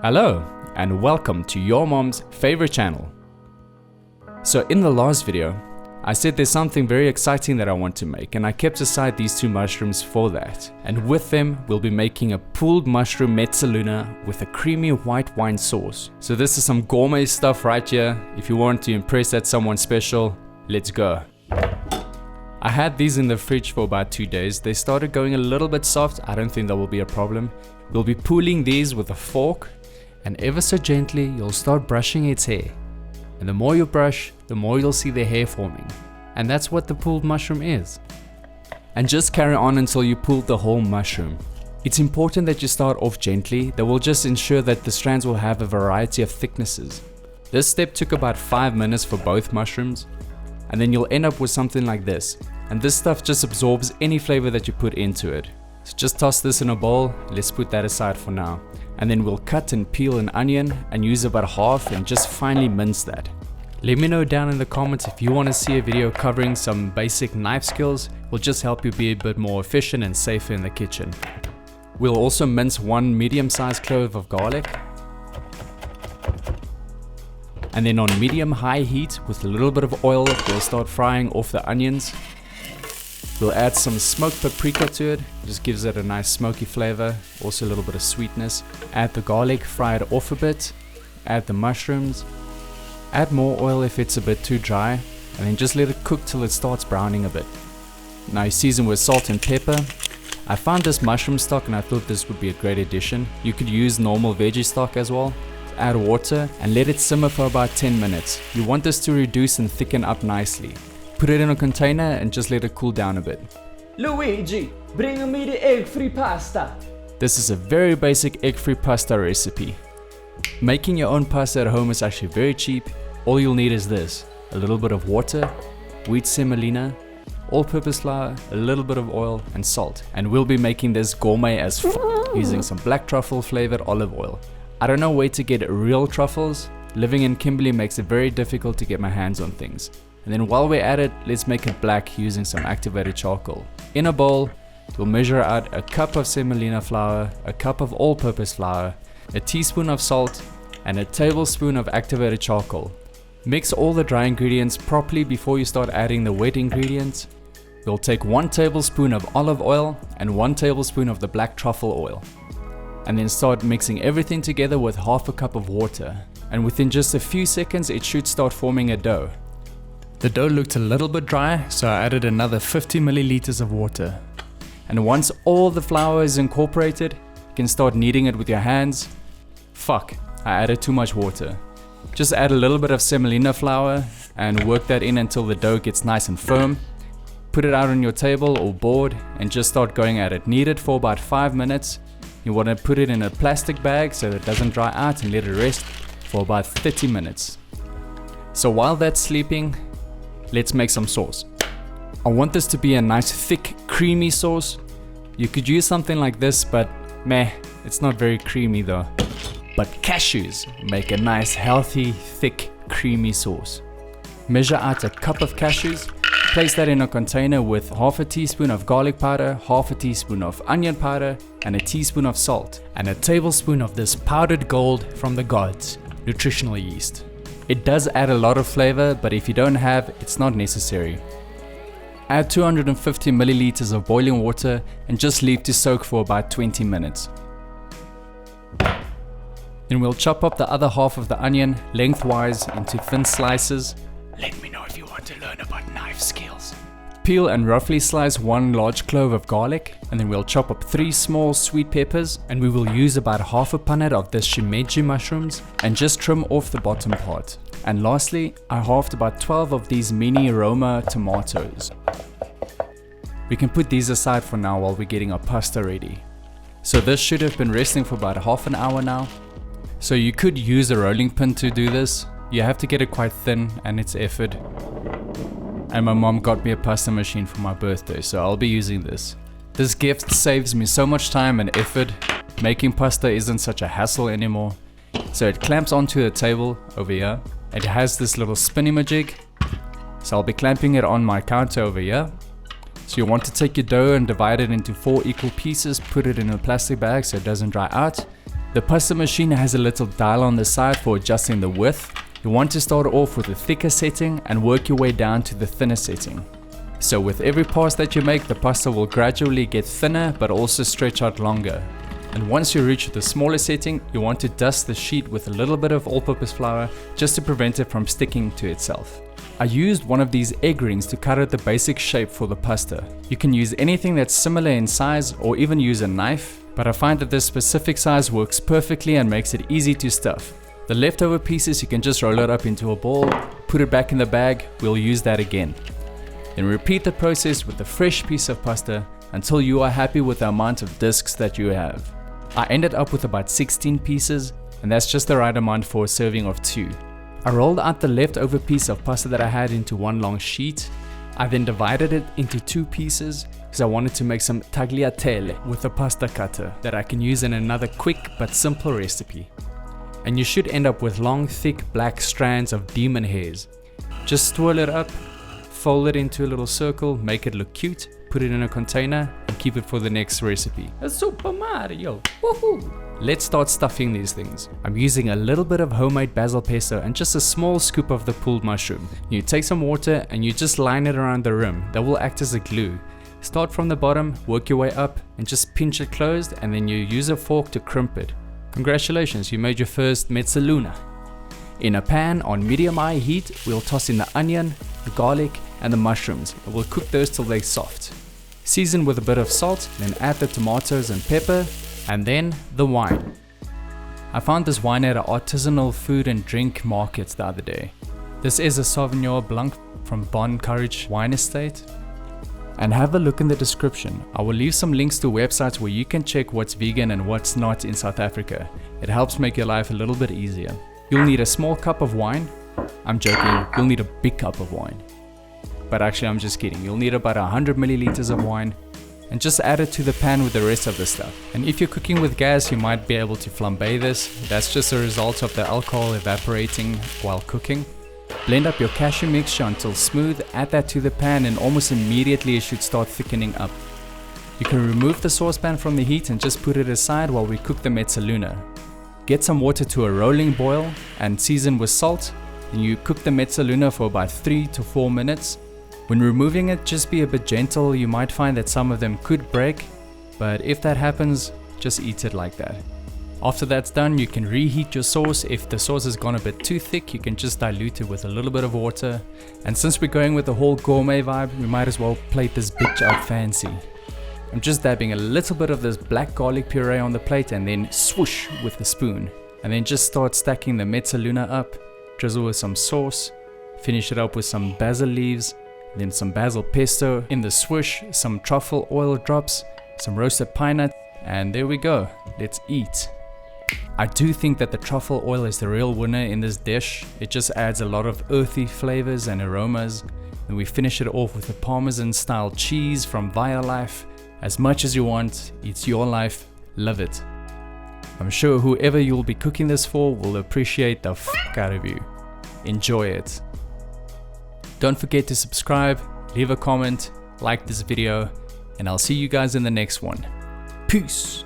Hello and welcome to your mom's favorite channel. So in the last video, I said there's something very exciting that I want to make, and I kept aside these two mushrooms for that. And with them, we'll be making a pulled mushroom mezzaluna with a creamy white wine sauce. So this is some gourmet stuff right here. If you want to impress at someone special, let's go. I had these in the fridge for about 2 days. They started going a little bit soft. I don't think that will be a problem. We'll be pulling these with a fork, and ever so gently you'll start brushing its hair. And the more you brush, the more you'll see the hair forming. And that's what the pulled mushroom is. And just carry on until you pull the whole mushroom. It's important that you start off gently. That will just ensure that the strands will have a variety of thicknesses. This step took about 5 minutes for both mushrooms. And then you'll end up with something like this. And this stuff just absorbs any flavor that you put into it. So just toss this in a bowl. Let's put that aside for now. And then we'll cut and peel an onion and use about half and just finely mince that. Let me know down in the comments if you want to see a video covering some basic knife skills. Will just help you be a bit more efficient and safer in the kitchen. We'll also mince 1 medium-sized clove of garlic. And then on medium-high heat with a little bit of oil, we'll start frying off the onions. We'll add some smoked paprika to it, just gives it a nice smoky flavor, also a little bit of sweetness. Add the garlic, fry it off a bit, add the mushrooms, add more oil if it's a bit too dry, and then just let it cook till it starts browning a bit. Now you season with salt and pepper. I found this mushroom stock and I thought this would be a great addition. You could use normal veggie stock as well. Add water and let it simmer for about 10 minutes. You want this to reduce and thicken up nicely. Put it in a container and just let it cool down a bit. Luigi, bring me the egg-free pasta. This is a very basic egg-free pasta recipe. Making your own pasta at home is actually very cheap. All you'll need is this: a little bit of water, wheat semolina, all-purpose flour, a little bit of oil and salt. And we'll be making this gourmet as f*** using some black truffle flavored olive oil. I don't know where to get real truffles. Living in Kimberley makes it very difficult to get my hands on things. And then while we're at it, let's make it black using some activated charcoal. In a bowl, we'll measure out a cup of semolina flour, a cup of all-purpose flour, a teaspoon of salt, and a tablespoon of activated charcoal. Mix all the dry ingredients properly before you start adding the wet ingredients. We'll take 1 tablespoon of olive oil and 1 tablespoon of the black truffle oil. And then start mixing everything together with half a cup of water. And within just a few seconds, it should start forming a dough. The dough looked a little bit dry, so I added another 50 milliliters of water. And once all the flour is incorporated, you can start kneading it with your hands. Fuck, I added too much water. Just add a little bit of semolina flour and work that in until the dough gets nice and firm. Put it out on your table or board and just start going at it. Knead it for about 5 minutes. You want to put it in a plastic bag so that it doesn't dry out, and let it rest for about 30 minutes. So while that's sleeping, let's make some sauce. I want this to be a nice thick creamy sauce. You could use something like this, but meh, it's not very creamy though. But cashews make a nice healthy thick creamy sauce. Measure out a cup of cashews. Place that in a container with half a teaspoon of garlic powder, half a teaspoon of onion powder, and a teaspoon of salt, and a tablespoon of this powdered gold from the gods, nutritional yeast. It does add a lot of flavor, but if you don't have, it's not necessary. Add 250 milliliters of boiling water and just leave to soak for about 20 minutes. Then we'll chop up the other half of the onion lengthwise into thin slices. Let me know if you want to learn about knife skills. Peel and roughly slice 1 large clove of garlic, and then we'll chop up 3 small sweet peppers, and we will use about half a punnet of the shimeji mushrooms and just trim off the bottom part. And lastly, I halved about 12 of these mini aroma tomatoes. We can put these aside for now while we're getting our pasta ready. So this should have been resting for about half an hour now. So you could use a rolling pin to do this. You have to get it quite thin and it's effort. And my mom got me a pasta machine for my birthday, so I'll be using this. This gift saves me so much time and effort. Making pasta isn't such a hassle anymore. So it clamps onto the table over here. It has this little spinning majig. So I'll be clamping it on my counter over here. So you want to take your dough and divide it into 4 equal pieces, put it in a plastic bag so it doesn't dry out. The pasta machine has a little dial on the side for adjusting the width. You want to start off with the thicker setting and work your way down to the thinner setting. So with every pass that you make, the pasta will gradually get thinner but also stretch out longer. And once you reach the smaller setting, you want to dust the sheet with a little bit of all-purpose flour just to prevent it from sticking to itself. I used one of these egg rings to cut out the basic shape for the pasta. You can use anything that's similar in size or even use a knife, but I find that this specific size works perfectly and makes it easy to stuff. The leftover pieces you can just roll it up into a ball, put it back in the bag, we'll use that again. Then repeat the process with a fresh piece of pasta until you are happy with the amount of discs that you have. I ended up with about 16 pieces, and that's just the right amount for a serving of 2. I rolled out the leftover piece of pasta that I had into one long sheet. I then divided it into 2 pieces because I wanted to make some tagliatelle with a pasta cutter that I can use in another quick but simple recipe. And you should end up with long, thick black strands of demon hairs. Just swirl it up, fold it into a little circle, make it look cute, put it in a container, and keep it for the next recipe. A Super Mario! Woohoo! Let's start stuffing these things. I'm using a little bit of homemade basil pesto and just a small scoop of the pulled mushroom. You take some water and you just line it around the rim. That will act as a glue. Start from the bottom, work your way up, and just pinch it closed, and then you use a fork to crimp it. Congratulations, you made your first mezzaluna. In a pan on medium-high heat, we'll toss in the onion, the garlic, and the mushrooms, and we'll cook those till they're soft. Season with a bit of salt, then add the tomatoes and pepper, and then the wine. I found this wine at an artisanal food and drink market the other day. This is a Sauvignon Blanc from Bon Courage Wine Estate. And have a look in the description. I will leave some links to websites where you can check what's vegan and what's not in South Africa. It helps make your life a little bit easier. You'll need a small cup of wine. I'm joking, you'll need a big cup of wine. But actually I'm just kidding. You'll need about 100 milliliters of wine and just add it to the pan with the rest of the stuff. And if you're cooking with gas, you might be able to flambe this. That's just a result of the alcohol evaporating while cooking. Blend up your cashew mixture until smooth, add that to the pan, and almost immediately it should start thickening up. You can remove the saucepan from the heat and just put it aside while we cook the mezzaluna. Get some water to a rolling boil and season with salt, and you cook the mezzaluna for about 3 to 4 minutes. When removing it, just be a bit gentle. You might find that some of them could break, but if that happens, just eat it like that. After that's done, you can reheat your sauce. If the sauce has gone a bit too thick, you can just dilute it with a little bit of water. And since we're going with the whole gourmet vibe, we might as well plate this bitch up fancy. I'm just dabbing a little bit of this black garlic puree on the plate and then swoosh with the spoon. And then just start stacking the mezzaluna up, drizzle with some sauce, finish it up with some basil leaves, then some basil pesto in the swoosh, some truffle oil drops, some roasted pine nuts, and there we go. Let's eat. I do think that the truffle oil is the real winner in this dish. It just adds a lot of earthy flavors and aromas. And we finish it off with a parmesan style cheese from Violife. As much as you want, it's your life, love it. I'm sure whoever you'll be cooking this for will appreciate the f*** out of you. Enjoy it. Don't forget to subscribe, leave a comment, like this video, and I'll see you guys in the next one. Peace!